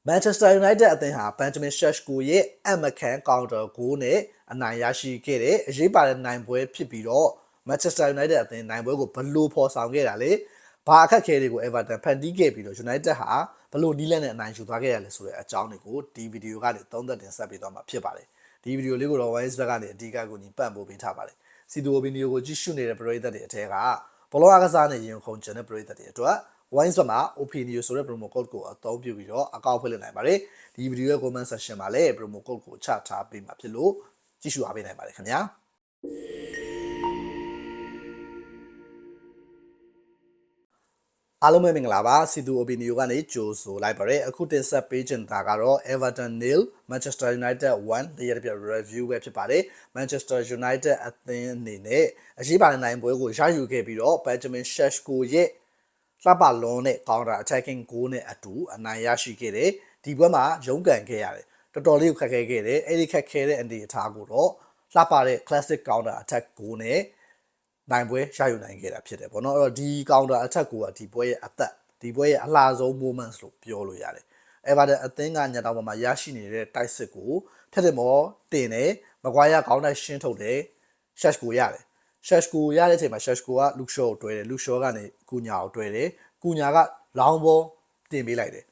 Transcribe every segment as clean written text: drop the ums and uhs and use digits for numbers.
Manchester United အသင်းဟာ Benjamin Sesko ရဲ့အမခန်ကောင်တာဂိုးနဲ့အနိုင်ရရှိခဲ့တဲ့အရေးပါတဲ့နိုင်ပွဲဖြစ်ပြီးတော့ Manchester United အသင်းနိုင်ပွဲကိုဘလို့ဖော်ဆောင်ခဲ့တာလဲဘာအခက်အခဲတွေကို Everton ဖန်တီးခဲ့ပြီးတော့ United ဟာဘလို့နီးလန်းနဲ့အနိုင်ယူသွားခဲ့ရလဲဆိုတဲ့အကြောင်းတွေကိုဒီဗီဒီယိုကနေသုံးသပ်တင်ဆက်ပေးသွားမှာဖြစ်ပါတယ်ဒီဗီဒီယိုလေးကိုတော့ Wise ဘက်ကနေအဓိကကိုညီပံ့ပို့ပေးထားပါတယ်စီတိုဗီဒီယိုကိုကြည့်ရှုနေတဲ့ပရိသတ်တွေအထက်ကဘလော့အားကစားနဲ့ရင်ခုန်ချင်တဲ့ပရိသတ်တွေအတွက် Wise ဘက်မှာ opinion ဆိုတဲ့ promo code ကိုအသုံးပြုပြီးတော့အကောင့်ဖွင့်လှစ်နိုင်ပါတယ်ဒီဗီဒီယိုရဲ့ comment section မှာလည်း promo code ကိုချထားပေးမှာဖြစ်လို့ကြည့်ရှုအားပေးနိုင်ပါတယ်ခင်ဗျာအားလုံးပဲမင်္ဂလာပါစီတူ opinion ကနေကြိုဆိုလိုက်ပါရစေအခုတင်ဆက်ပေးချင်တာကတော့ Everton 0 Manchester United 1တရပြ review ပဲဖြစ်ပါတယ် Manchester United အသင်းအနေနဲ့အရေးပါတဲ့နိုင်ပွဲကိုရယူခဲ့ပြီးတော့ Benjamin Sesko ရဲ့လှပလုံးနဲ့ counter attacking goal နဲ့အတူအနိုင်ရရှိခဲ့တယ်ဒီပွဲမှာရုန်းကန်ခဲ့ရတယ်တော်တော်လေးခက်ခဲခဲ့တယ်အဲ့ဒီခက်ခဲတဲ့အနေအထားကိုတော့လှပတဲ့ classic counter attack goal နဲ့နိုင်ပွဲရယူနိုင်ခဲ့တာဖြစ်တယ်ပေါ့နော်အဲ့တော့ဒီ counter attack ကိုဒီပွဲရဲ့အသက်ဒီပွဲရဲ့အလှဆုံး moments လို့ပြောလို့ရတယ် Everton အသင်းကညတောင်ပေါ်မှာရရှိနေတဲ့တိုက်စစ်ကိုထက်တဲ့မော်တင်တယ်မကွာရခေါင်းတိုက်ရှင်းထုတ်တယ် Sesko ရတယ် Sesko ရတဲ့အချိန်မှာ Sesko က Luke Shaw ကိုတွဲတယ် Luke Shaw ကနေကူညာကိုတွဲတယ်ကူညာကလောင်းဘောတင်ပေးလိုက်တယ်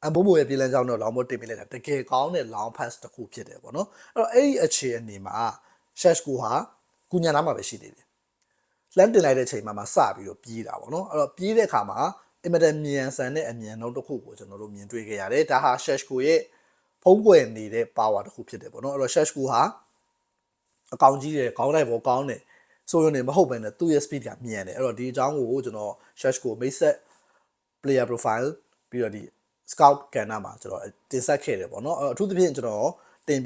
အဘိုးဘိုရဲ့ပြည်လန်းကြောင်းတော့လောင်းဘောတင်ပေးလိုက်တာတကယ်ကောင်းတဲ့ long pass တစ်ခုဖြစ်တယ်ပေါ့နော်အဲ့တော့အဲ့ဒီအခြေအနေမှာ Sesko ဟာကူညာနားမှာပဲရှိနေတယ်လှမ်းတင်လိုက်တဲ့အချိန်မှာစပြီးတော့ပြေးတာပေါ့နော်အဲ့တော့ပြေးတဲ့အခါမှာအင်မတန်မြန်ဆန်တဲ့အမြန်နှုန်းတစ်ခုကိုကျွန်တော်တို့မြင်တွေ့ခဲ့ရတယ်ဒါဟာ Sesko ရဲ့ဖုံးကွယ်နေတဲ့ power တစ်ခုဖြစ်တယ်ပေါ့နော်အဲ့တော့ Sesko ဟာအကောင်ကြီးတယ်ခေါင်းလိုက်ပေါ်ကောင်းတယ်ဆိုရင်လည်းမဟုတ်ဘဲနဲ့သူ့ရဲ့ speed ကမြန်တယ်အဲ့တော့ဒီအကြောင်းကိုကျွန်တော် Sesko မိတ်ဆက် player profile ပြီးတော့ဒီ scout ကန်နာမှာကျွန်တော်တင်ဆက်ခဲ့တယ်ပေါ့နော်အဲ့တော့အထူးသဖြင့်ကျွန်တော်တင်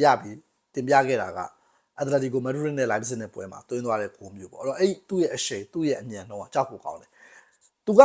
ပြခဲ့တာကအက်တလက်တီကိုမက်ဒရစ်နဲ့ Leipzig နဲ့ပွဲမှာတွင်းသွားတဲ့ဂိုးမျိုးပေါ့အဲ့တော့အဲ့သူ့ရဲ့အရှိန်သူ့ရဲ့အမြန်နှုန်းကကြောက်ဖို့ကောင်းတယ်သူက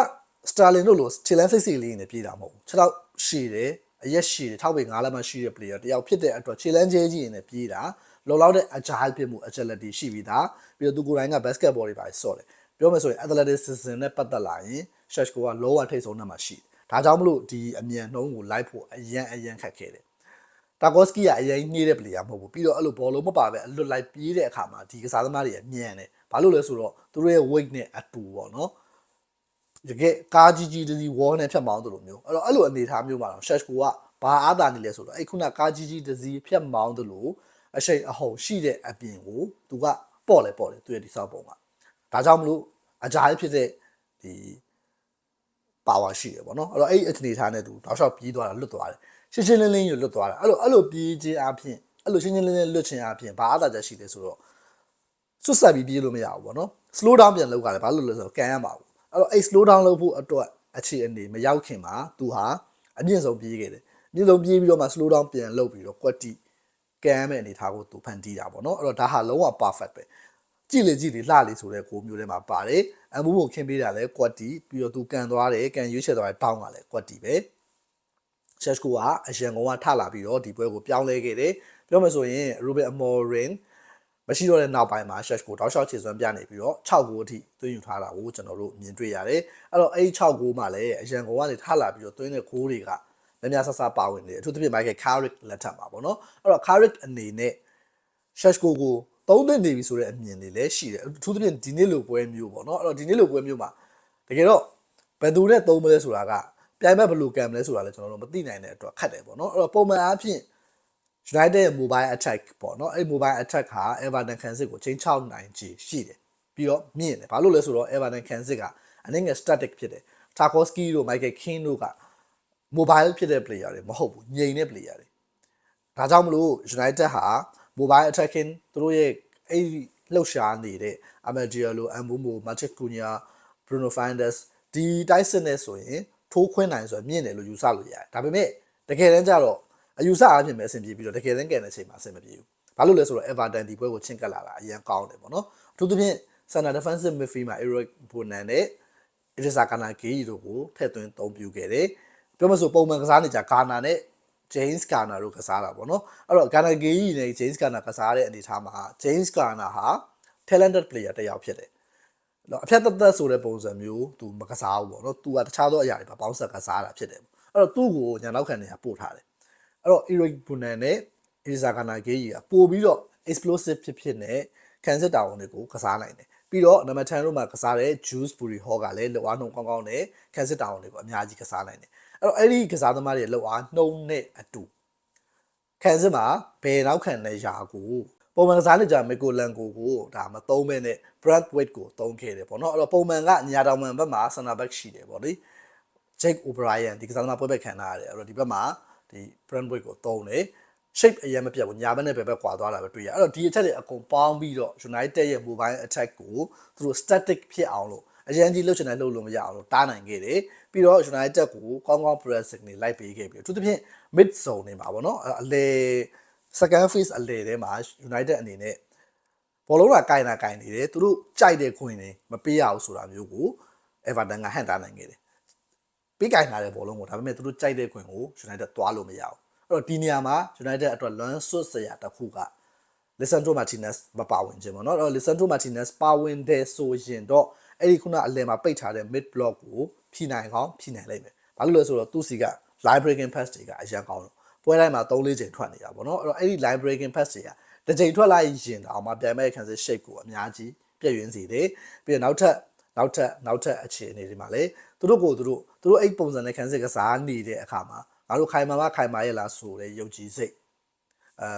Sterling တို့လိုခြေလမ်းစိတ်စိတ်လေးနဲ့ပြေးတာမဟုတ်ဘူးခြေထောက်ရှည်တယ်အရက်ရှည်တယ်ထောက်ပေ9လက်မှရှိတဲ့ player တယောက်ဖြစ်တဲ့အတွက်ခြေလမ်းကျဲကြီးနဲ့ပြေးတာလုံလောက်တဲ့ agile ဖြစ်မှု agility ရှိပြီးသားပြီးတော့သူကိုယ်တိုင်က basketball တွေပါဆော့တယ်ပြောမယ်ဆိုရင် athleticism နဲ့ပတ်သက်လာရင် Sesko ကလောဝထိတ်ဆုံးနှက်မှာရှိတယ်ဒါကြောင့်မလို့ဒီအမြန်နှုန်းကိုလိုက်ဖို့အရန်ခက်ခဲတယ်တာကော့စကီကအရင်နှေးတဲ့ player မဟုတ်ဘူးပြီးတော့အဲ့လိုဘောလုံးမပါပဲအလွတ်လိုက်ပြေးတဲ့အခါမှာဒီကစားသမားတွေမြန်တယ်ဘာလို့လဲဆိုတော့သူတို့ရဲ့ weight နဲ့အတူပေါ့နော်တကယ်ကားကြီးတစီဝေါ်နဲ့ဖြတ်မောင်းတယ်လို့မျိုးအဲ့တော့အဲ့လိုအနေထားမျိုးမှာတော့ Sesko ကဘာအားသာနေလဲဆိုတော့အဲ့ခုနကားကြီးတစီဖြတ်မောင်းတယ်လို့အရှိန်အဟုန်ရှိတဲ့အပြင်ကိုသူကပေါ့တယ်သူရဲ့ဒီစောက်ပုံကဒါကြောင့်မလို့အကြိုက်ဖြစ်တဲ့ဒီ power ရှိတယ်ပေါ့နော်အဲ့တော့အဲ့အနေထားနဲ့သူတောက်လျှောက်ပြေးသွားတာလွတ်သွားတယ်ရှင်းလင်းလွတ်သွားတာအဲ့လိုပြေးခြင်းအပြင်အဲ့လိုရှင်းလင်းလွတ်ခြင်းအပြင်ဘာအားသာချက်ရှိလဲဆိုတော့စွတ်ဆက်ပြီးပြေးလို့မရဘူးပေါ့နော် slow down ပြန်လုပ်ကြတယ်ဘာလို့လဲဆိုတော့ကန်ရမှာဘူးအဲ့တော့အဲ့ slow down လုပ်ဖို့အတွက်အခြေအနေမရောက်ခင်မှာသူဟာအမြင့်ဆုံးပြေးခဲ့တယ်အမြင့်ဆုံးပြေးပြီးတော့မှ slow down ပြန်လုပ်ပြီးတော့ကွက်တီကန်ရမယ့်အနေထားကိုသူဖန်တီးတာပေါ့နော်အဲ့တော့ဒါဟာလုံးဝ perfect ပဲကြည့်လေလှလေဆိုတဲ့ကိုမျိုးထဲမှာပါတယ်အမှုဖို့ခင်းပေးတာလဲကွက်တီပြီးတော့သူကန်သွားတယ်ကန်ရွေးချယ်သွားတဲ့တောင်းကလည်းကွက်တီပဲ Sesko ကအရန်ကောင်ကထလာပြီးတော့ဒီပွဲကိုပြောင်းလဲခဲ့တယ်ပြောမယ်ဆိုရင် Ruben Amorim မရှိတော့တဲ့နောက်ပိုင်းမှာ Sesko တောက်လျှောက်ခြေစွမ်းပြနေပြီးတော့6ဂိုးအထိသွင်းယူထားတာကိုကျွန်တော်တို့မြင်တွေ့ရတယ်အဲ့တော့အဲ့6ဂိုးမှာလည်းအရန်ကောင်ကနေထလာပြီးတော့သွင်းတဲ့ဂိုးတွေကများဆဆပါဝင်နေတယ်အထူးသဖြင့် Michael Carrick လက်ထပ်မှာပေါ့နော်အဲ့တော့ Carrick အနေနဲ့ Sesko ကိုသုံးသင့်နေပြီဆိုတဲ့အမြင်တွေလည်းရှိတယ်အထူးသဖြင့်ဒီနေ့လိုပွဲမျိုးပေါ့နော်အဲ့တော့ဒီနေ့လိုပွဲမျိုးမှာတကယ်တော့ဘယ်သူနဲ့သုံးမလဲဆိုတာကပြိုင်ဘက်ဘယ်လိုကံမလဲဆိုတာလည်းကျွန်တော်တို့မသိနိုင်တဲ့အတွက်ခက်တယ်ပေါ့နော်အဲ့တော့ပုံမှန်အားဖြင့် United ရဲ့ mobile attack ပေါ့နော်အဲ့ mobile attack ဟာ Everton ခံစစ်ကိုချိန်ချောက်နိုင်ခြေရှိတယ်ပြီးတော့မြင့်တယ်ဘာလို့လဲဆိုတော့ Everton ခံစစ်ကအနည်းငယ် static ဖြစ်တယ် Tarkowski တို့ Michael Keane တို့က mobile ဖြစ်တဲ့ player တွေမဟုတ်ဘူးငြိမ်တဲ့ player တွေဒါကြောင့်မလို့ United ဟာ mobile attacking သူတို့ရဲ့အဲ့လှုပ်ရှားနေတဲ့ Amadiello, Mbeumo, Matic Cunha, Bruno Fernandes ဒီတိုက်စစ်နဲ့ဆိုရင်ထိုးခွင်းနိုင်ဆိုမြင့်တယ်လို့ယူဆလို့ရတယ်ဒါပေမဲ့တကယ်တမ်းကျတော့အယူဆအားဖြင့်ပဲအဆင်ပြေပြီးတော့တကယ်တမ်းကန်တဲ့အချိန်မှာအဆင်မပြေဘူးဘာလို့လဲဆိုတော့ Everton ဒီပွဲကိုချင့်ကပ်လာတာအရင်ကောင်းတယ်ပေါ့နော်အထူးသဖြင့် center defensive midfield မှာ Eric Bonan နဲ့ Idrissa Gana Gueye တို့ကိုထည့်သွင်းအသုံးပြုခဲ့တယ်ပြောမဆိုပုံမှန်ကစားနေကြ Ghana နဲ့ James Garner တို့ကစားတာပေါ့နော်အဲ့တော့ Gana Gueye နဲ့ James Garner ကစားတဲ့အနေအထားမှာ James Garner ဟာ talented player တစ်ယောက်ဖြစ်တယ်အဖြတ်သက်ဆိုတဲ့ပုံစံမျိုးသူမကစားဘူးပေါ့နော်သူကတခြားသောအရာတွေပါပေါင်းဆက်ကစားတာဖြစ်တယ် အဲ့တော့သူ့ကိုညာနောက်ခံနေရပို့ထားတယ်အဲ့တော့ Eric Bunan နဲ့ Eliza Kanagei ကပို့ပြီးတော့ explosive ဖြစ်နေခံစစ်တာဝန်တွေကိုကစားနိုင်တယ်ပြီးတော့နံပါတ်10တို့မှာကစားတဲ့ Juice Bury Hall ကလည်းလောအားနှုံကောင်းကောင်းနဲ့ခံစစ်တာဝန်တွေကိုအများကြီးကစားနိုင်တယ်အဲ့တော့အဲ့ဒီကစားသမားတွေလောအားနှုံနဲ့အတူခံစစ်မှာဘယ်နောက်ခံတဲ့ຢာကိုပုံမှန်ကစားနေကြမီကိုလန်ကိုဒါမသုံးဘဲနဲ့ Bradwaite ကိုသုံးခဲ့တယ်ပေါ့နော်အဲ့တော့ပုံမှန်ကညာတောင်မှန်ဘက်မှာ center back ရှိတယ်ပေါ့လေ Jake O'Brien ဒီကစားသမားပွဲပဲခံထားရတယ်အဲ့တော့ဒီဘက်မှာဒီ Bradwaite ကိုသုံးတယ် shape အရင်မပြတ်ဘူးညာဘက်နဲ့ဘယ်ဘက်ကွာသွားတာပဲတွေ့ရအဲ့တော့ဒီအချက်တွေအကုန်ပေါင်းပြီးတော့ United ရဲ့ mobile attack ကိုသူတို့ static ဖြစ်အောင်လို့အရင်ကြီးလှုပ်ချင်တယ်လှုပ်လို့မရအောင်လို့တားနိုင်ခဲ့တယ်ပြီးတော့ United ကိုကောင်းကောင်း pressing တွေလိုက်ပေးခဲ့ပြီးအထူးသဖြင့် mid zone တွေမှာပေါ့နော်အလေ second phase အလေထဲမှာ United အနေနဲ့ဘောလုံးကကင်နေတယ်သူတို့ကြိုက်တဲ့ခွင်တွေမပေးရဘူးဆိုတာမျိုးကို Everton ကဟန်တာနိုင်ခဲ့တယ်ပေးကင်လာတဲ့ဘောလုံးကိုဒါပေမဲ့သူတို့ကြိုက်တဲ့ခွင်ကို United သွားလို့မရဘူးအဲ့တော့ဒီနေရာမှာ United အတွက်လွမ်းဆွတ်စရာတစ်ခုက Lisandro Martinez မပါဝင်ခြင်းပေါ့နော်အဲ့တော့ Lisandro Martinez ပါဝင်တဲ့ဆိုရင်တော့အဲ့ဒီခုနအလယ်မှာပိတ်ထားတဲ့ mid block ကိုဖြီးနိုင်လိုက်မယ်ဘာလို့လဲဆိုတော့သူ့စီက line breaking pass တွေကအရင်ကောင်းလို့ပွဲတိုင်းမှာ3-4ချိန်ထွက်နေတာပေါ့နော်အဲ့တော့အဲ့ဒီ line breaking pass တွေကတစ်ချိန်ထွက်လိုက်ရင်တော့မှပြန်မဲ့ခံစစ် shape ကိုအများကြီးပြည့်ရင်းစေတယ်ပြီးတော့နောက်ထပ်အခြေအနေတွေမှာလေသူတို့အဲ့ပုံစံနဲ့ခံစစ်ကစားနေတဲ့အခါမှာငါတို့ခိုင်မာရဲ့လားဆိုတဲ့ယုံကြည်စိတ်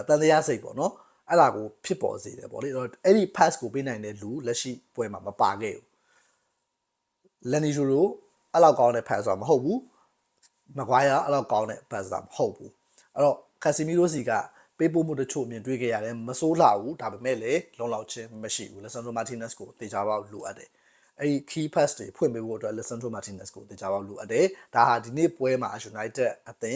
တန်တရားစိတ်ပေါ့နော်အဲ့ဒါကိုဖြစ်ပေါ်စေတယ်ပေါ့လေအဲ့ဒီ pass ကိုပေးနိုင်တဲ့လူလက်ရှိပွဲမှာမပါခဲ့ဘူးလန်နီဂျိုရိုအဲ့လောက်ကောင်းတဲ့ pass ဆိုတာမဟုတ်ဘူးမကွာရအဲ့လောက်ကောင်းတဲ့ pass ဆိုတာမဟုတ်ဘူးအဲ့တော့ကာစီမီရိုစီကပေးပို့မှုတချို့မြင်တွေ့ခဲ့ရတယ်မစိုးလှဘူးဒါပေမဲ့လည်းလုံလောက်ခြင်းမရှိဘူးလက်ဆန်ဒရိုမာတီနက်စ်ကိုတေချာပေါက်လိုအပ်တယ်အဲ့ဒီ key pass တွေဖွင့်ပေးဖို့အတွက်လက်ဆန်ဒရိုမာတီနက်စ်ကိုတေချာပေါက်လိုအပ်တယ်ဒါဟာဒီနေ့ပွဲမှာ United အသင်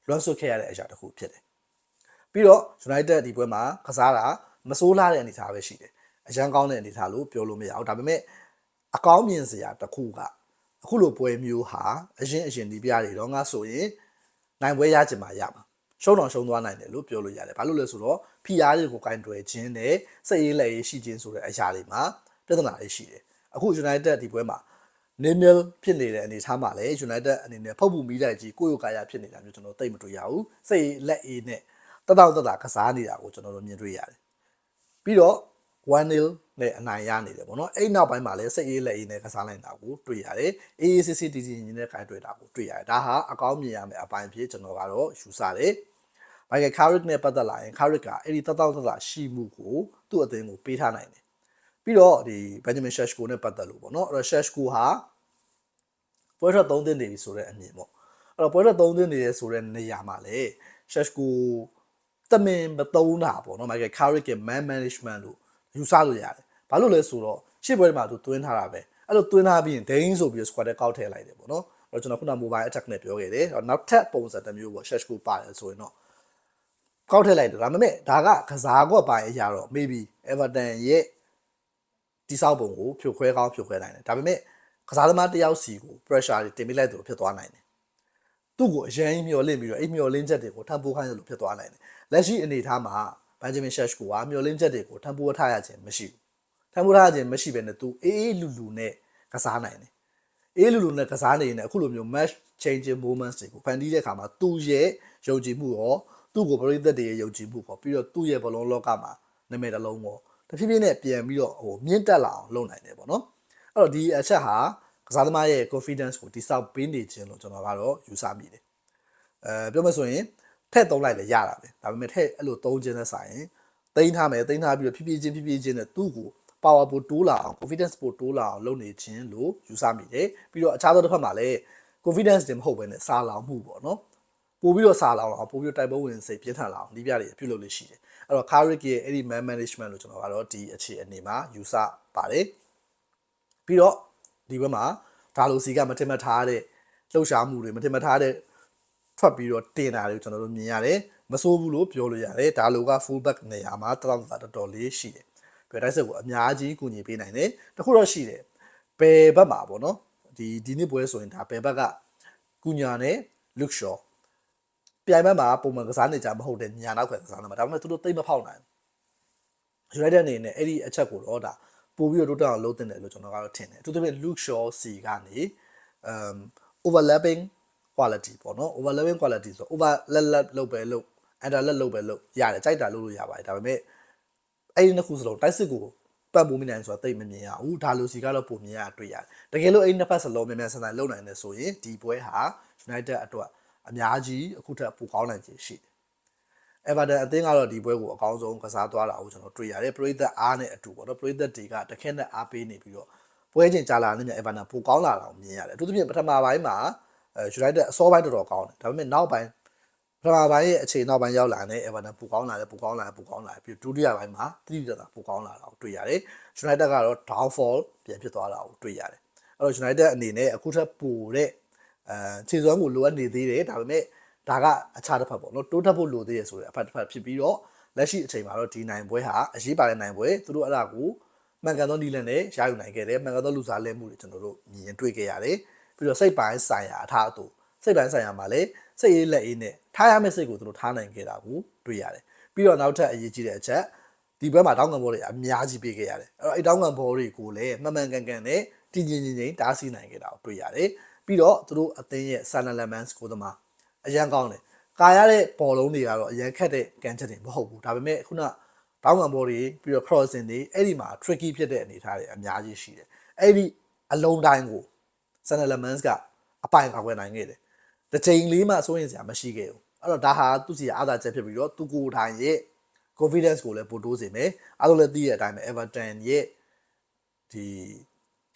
းလွှမ်းဆွတ်ခဲ့ရတဲ့အရာတစ်ခုဖြစ်တယ်ပြီးတော့ United ဒီပွဲမှာကစားတာမစိုးလှတဲ့အနေအထားပဲရှိတယ်အရန်ကောင်းတဲ့အနေအထားလို့ပြောလို့မရဘူးဒါပေမဲ့အကောင်းမြင်စရာတစ်ခုကအခုလိုပွဲမျိုးဟာအရင်ဒီပြတွေတော့ငါဆိုရင်နိုင်ပွဲရချင်မှရမှာရှုံးသွားနိုင်တယ်လို့ပြောလို့ရတယ်ဘာလို့လဲဆိုတော့ PR တွေကိုကင်တွယ်ခြင်းနဲ့စိတ်ရေးလက်ရေးရှိခြင်းဆိုတဲ့အရာတွေမှာပြဿနာတွေရှိတယ်အခု United ဒီပွဲမှာnilဖြစ်နေတဲ့အနေအထားမှာလည်း United အနေနဲ့ဖုတ်ပူမိတိုက်ကြီးကိုယ့်ရုပ်ကာယဖြစ်နေတာမျိုးကျွန်တော်သိမတွေ့ရဘူးစိတ်လက်အေးနဲ့တတကစားနေတာကိုကျွန်တော်တို့မြင်တွေ့ရတယ်ပြီးတော့ 1-0 နဲ့အနိုင်ရနေတယ်ပေါ့နော်အဲ့နောက်ပိုင်းမှာလည်းစိတ်အေးလက်အေးနဲ့ကစားနိုင်တာကိုတွေ့ရတယ်အေးစစ်စစ်တည်တည်ညီနဲ့ခိုင်းတွေ့တာကိုတွေ့ရတယ်ဒါဟာအကောင်းမြင်ရမယ့်အပိုင်းဖြစ်ကျွန်တော်ကတော့ယူဆတယ်မိုက်ကယ်ကာရစ်နဲ့ပတ်သက်လာရင်ကာရစ်ကအဲ့ဒီတရှိမှုကိုသူ့အသင်းကိုပေးထားနိုင်တယ်ပြီးတော့ဒီဘန်ဂျမင်ရှက်ရှ်ကိုနဲ့ပတ်သက်လို့ပေါ့နော်အဲ့တော့ရှက်ရှ်ကိုဟာပွဲထွက်3သင်းနေပြီဆိုတဲ့အမြင်ပေါ့အဲ့တော့ပွဲထွက်3သင်းနေတယ်ဆိုတဲ့နေရာမှာလေရှက်ရှ်ကိုတမင်မသုံးတာပေါ့နော်မိုက်ကယ်ကာရစ်ရဲ့ man management လို့ယူဆလို့ရတယ်ဘာလို့လဲဆိုတော့ရှေ့ပွဲမှာသူသွင်းထားတာပဲအဲ့လိုသွင်းထားပြီးရင်ဒိန်းဆိုပြီး squad ကောက်ထည့်လိုက်တယ်ပေါ့နော်အဲ့တော့ကျွန်တော်ခုန mobile attack နဲ့ပြောခဲ့တယ်နောက်ထပ်ပုံစံတစ်မျိုးပေါ့ရှက်ရှ်ကိုပါတယ်ဆိုရင်တော့ကောက်ထည့်လိုက်တယ်ဒါပေမဲ့ဒါကကစားကွက်ပိုင်းအရာတော့ maybe Everton ရဲ့တိဆောက်ပုံကိုဖြိုခွဲကောင်းဖြိုခွဲနိုင်တယ်ဒါပေမဲ့ကစားသမားတယောက်စီကို pressure တွေတင်ပေးလိုက်သလိုဖြစ်သွားနိုင်တယ်သူ့ကိုအရင်မျောလင့်ပြီးတော့အဲ့မျောလင့်ချက်တွေကိုထပ်ပိုးခိုင်းသလိုဖြစ်သွားနိုင်တယ်လက်ရှိအနေအထားမှာဘန်ဂျမင်ရှက်ရှ်ကိုကမျောလင့်ချက်တွေကိုထပ်ပိုးထားရခြင်းမရှိဘူးထပ်ပိုးထားရခြင်းမရှိဘဲနဲ့သူအေးလူလူနဲ့ကစားနိုင်တယ်အေးလူလူနဲ့ကစားနေရင်အခုလိုမျိုး match changing moments တွေကိုဖန်တီးတဲ့အခါမှာသူ့ရဲ့ယုံကြည်မှုရောသူ့ကိုပရိသတ်တွေရဲ့ယုံကြည်မှုပေါ့ပြီးတော့သူ့ရဲ့ဘလုံးလောကမှာနာမည်တစ်လုံးပေါ့တဖြည်းဖြည်းနဲ့ပြန်ပြီးတော့မြင့်တက်လာအောင်လုပ်နိုင်တယ်ပေါ့နော်အဲ့တော့ဒီအချက်ဟာကစားသမားရဲ့ confidence ကိုတိစောက်ပေးနေခြင်းလို့ကျွန်တော်ကတော့ယူဆမိတယ်ပြောမှဆိုရင်ထည့်သုံးလိုက်လည်းရတာပဲဒါပေမဲ့ထည့်အဲ့လိုသုံးခြင်းနဲ့ဆိုင်ရင်သိမ်းထားပြီးတော့ဖြည်းဖြည်းချင်းနဲ့သူ့ကို power ပိုတိုးလာအောင် confidence ပိုတိုးလာအောင်လုပ်နေခြင်းလို့ယူဆမိတယ်ပြီးတော့အခြားသောတစ်ဖက်မှာလည်း confidence တင်မဟုတ်ဘဲနဲ့စာလောင်မှုပေါ့နော်ပို့ပြီးတော့စာလောင်အောင်ပို့ပြီးတော့တိုက်ပွဲဝင်စိတ်ပြင်းထန်လာအောင်ဒီပြတွေပြုလုပ်လို့ရှိတယ်အဲ့တော့ Carrick ရဲ့အဲ့ဒီ man management လို့ကျွန်တော်ကတော့ဒီအခြေအနေမှာယူဆပါတယ်ပြီးတော့ဒီဘက်မှာဒါလိုစီကမထင်မှတ်ထားတဲ့လှုပ်ရှားမှုတွေမထင်မှတ်ထားတဲ့ထွက်ပြီးတော့တင်တာတွေကိုကျွန်တော်တို့မြင်ရတယ်မစိုးဘူးလို့ပြောလို့ရတယ်ဒါလိုက full back နေရာမှာတော်တော်လေးရှိတယ်ပြတိုက်စစ်ကိုအများကြီးကူညီပေးနိုင်တယ်တခုတော့ရှိတယ်ဘယ်ဘက်မှာပေါ့နော်ဒီနေ့ပွဲဆိုရင်ဒါဘယ်ဘက်ကကူညာနဲ့ Luke Shaw ပြိုင်ဘက်မှာပုံမှန်ကစားနေကြမဟုတ်တဲ့ညာနောက်ခွဲကစားနေမှာဒါပေမဲ့သူတို့သိမ့်မဖောက်နိုင် United အနေနဲ့အဲ့ဒီအချက်ကိုတော့ဒါပို့ပြီးတော့တိုးတက်အောင်လုပ်တင်တယ်လို့ကျွန်တော်ကတော့ထင်တယ်အထူးသဖြင့် Luke Shaw စီကနေoverlapping quality ပေါ့နော် overlapping quality ဆို over လက်လုပ်ပဲလုပ် under လက်လုပ်ပဲလုပ်ရတယ်ကြိုက်တာလုပ်လို့ရပါတယ်ဒါပေမဲ့အဲ့ဒီနှစ်ခုစလုံးတိုက်စစ်ကိုပတ်ဖို့မိနိုင်ဆိုတာသိမမြင်ရဘူးဒါလိုစီကတော့ပုံမြင်ရတွေ့ရတယ်တကယ်လို့အဲ့နှစ်ဖက်စလုံးမြန်ဆန်ဆန်လုပ်နိုင်တယ်ဆိုရင်ဒီပွဲဟာ United အတွက်အများကြီးအခုထက်ပိုကောင်းနိုင်ခြေရှိတယ်Everton အသင်းကတော့ဒီပွဲကိုအကောင်းဆုံးကစားသွားတာကိုကျွန်တော်တွေ့ရတယ်ပရိသတ်အားနဲ့အတူပေါ့နော်ပရိသတ်တွေကတခက်နဲ့အားပေးနေပြီးတော့ပွဲချင်းကြာလာနေEverton ပိုကောင်းလာတာကိုမြင်ရတယ်အထူးသဖြင့်ပထမပိုင်းမှာUnited အစောပိုင်းတော်တော်ကောင်းတယ်ဒါပေမဲ့နောက်ပိုင်းပထမပိုင်းရဲ့အခြေနောက်ပိုင်းရောက်လာတဲ့ Everton ပိုကောင်းလာတယ်ပြီးဒုတိယပိုင်းမှာတိတိကျကျပိုကောင်းလာတာကိုတွေ့ရတယ် United ကတော့ downfall ပြန်ဖြစ်သွားတာကိုတွေ့ရတယ်အဲ့တော့ United အနေနဲ့အခုထက်ပိုတဲ့ခြေစွမ်းကိုလိုအပ်နေသေးတယ်ဒါပေမဲ့ဒါကအခြားတစ်ဖက်ပေါ့နော်တိုးတက်ဖို့လိုသေးရဆိုတဲ့အဖက်တစ်ဖက်ဖြစ်ပြီးတော့လက်ရှိအချိန်မှာတော့ဒီနိုင်ပွဲဟာအရေးပါတဲ့နိုင်ပွဲသူတို့အဲ့ဒါကိုမှန်ကန်သောနည်းလမ်းနဲ့ရယူနိုင်ခဲ့တယ်မှန်ကန်သောလူစားလဲမှုတွေကျွန်တော်တို့မြင်တွေ့ခဲ့ရတယ်ပြီးတော့စိတ်ပိုင်းဆိုင်ရာအထားအတူစိတ်ပိုင်းဆိုင်ရာမှာလည်းစိတ်ရေးလက်ရေးနဲ့ထားရမယ့်စိတ်ကိုသူတို့ထားနိုင်ခဲ့တာကိုတွေ့ရတယ်ပြီးတော့နောက်ထပ်အရေးကြီးတဲ့အချက်ဒီဘက်မှာတောင်းကန်ဘောတွေအများကြီးပေးခဲ့ရတယ်အဲ့တော့အဲ့တောင်းကန်ဘောတွေကိုလည်းမှန်မှန်ကန်ကန်နဲ့တည်ငြိမ်တားဆီးနိုင်ခဲ့တာကိုတွေ့ရတယ်ပြီးတော့သူတို့အသင်းရဲ့ Sunderland ကိုသမားအရန်ကောင်းတယ်ကာရတဲ့ဘောလုံးတွေကတော့အရန်ခက်တဲ့ကန်ချက်တွေမဟုတ်ဘူးဒါပေမဲ့ခုနတောင်းကန်ဘောတွေပြီးတော့ crossing တွေအဲ့ဒီမှာ tricky ဖြစ်တဲ့အနေအထားတွေအများကြီးရှိတယ်အဲ့ဒီအလုံးတိုင်းကို Sunderland ကအပိုင်ကာကွယ်နိုင်ခဲ့တယ်တစ်ချိန်လေးမှစိုးရင်စရာမရှိခဲ့ဘူးအဲ့တော့ဒါဟာသူ့စီအားသာချက်ဖြစ်ပြီးတော့သူကိုယ်တိုင်ရဲ့ confidence ကိုလည်းပိုတိုးစေမယ်အားလုံးလည်းသိရတဲ့အတိုင်းပဲ Everton ရဲ့ဒီ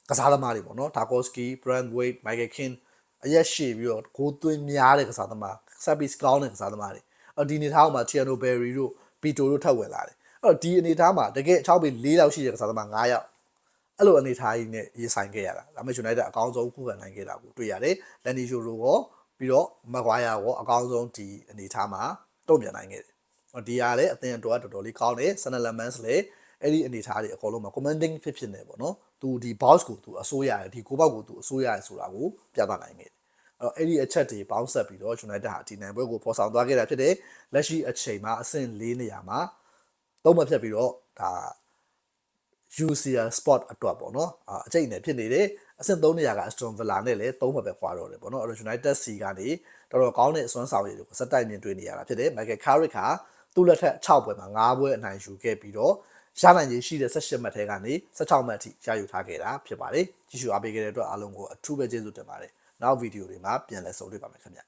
ကစားသမားတွေပေါ့နော် Tarkowski, Brandwaite, Michael Keane အရက်ရှည်ပြီးတော့ဂိုးသွင်းများတဲ့ကစားသမား service ကောင်းတဲ့ကစားသမားတွေအော်ဒီအနေထားမှာ Tiano Berry တို့ Pito တို့ထပ်ဝင်လာတယ်အဲ့တော့ဒီအနေထားမှာတကယ်6ပေ4လောက်ရှိတဲ့ကစားသမား9ယောက်အဲ့လိုအနေထားကြီးနဲ့ရေးဆိုင်ခဲ့ရတာဒါပေမဲ့ United အကောင်းဆုံးခုခံနိုင်ခဲ့တာကိုတွေ့ရတယ်။ Lenny Yoro ရောပြီးတော့ Maguire ရောအကောင်းဆုံးဒီအနေထားမှာတုံ့ပြန်နိုင်ခဲ့တယ်။ဒီဟာလည်းအသင်းတော်ကတော်တော်လေးကောင်းတယ်။ Sunderland လည်းအဲ့ဒီအနေထားတွေအကုန်လုံးမှာ commanding ဖြစ်နေပေါ့နော်။သူဒီ boss ကိုသူအစိုးရတယ်ဒီကိုပေါက်ကိုသူအစိုးရတယ်ဆိုတာကိုပြသနိုင်ခဲ့တယ်။အဲ့ဒီအချက်တွေပေါင်းဆက်ပြီးတော့ United ဟာဒီနိုင်ပွဲကိုပေါ်ဆောင်သွားခဲ့တာဖြစ်တယ်။လက်ရှိအချိန်မှာအဆင့်4နေရာမှာသုံးမှဖြတ်ပြီးတော့ဒါ UCL spot အတွက်ပေါ့နော်အကျိတ်နဲ့ဖြစ်နေတယ်အဆင့်3နေရာက Aston Villa နဲ့လည်း3မှတ်ပဲခွာတော့တယ်ပေါ့နော်အဲ့တော့ United C ကနေတော်တော်ကောင်းတဲ့အစွမ်းဆောင်ရည်တွေကိုစက်တိုက်မြင်တွေ့နေရတာဖြစ်တယ် Michael Carrick ဟာသူ့လက်ထက်6ပွဲမှာ9ပွဲအနိုင်ယူခဲ့ပြီးတော့ရနိုင်ခြေရှိတဲ့18မှတ်ထဲကနေ16မှတ်အထိရယူထားခဲ့တာဖြစ်ပါတယ်ကြည့်ရှုအားပေးခဲ့တဲ့အတွက်အားလုံးကိုအထူးပဲကျေးဇူးတင်ပါတယ်နောက်ဗီဒီယိုတွေမှာပြန်လည်ဆုံတွေ့ပါမယ်ခင်ဗျ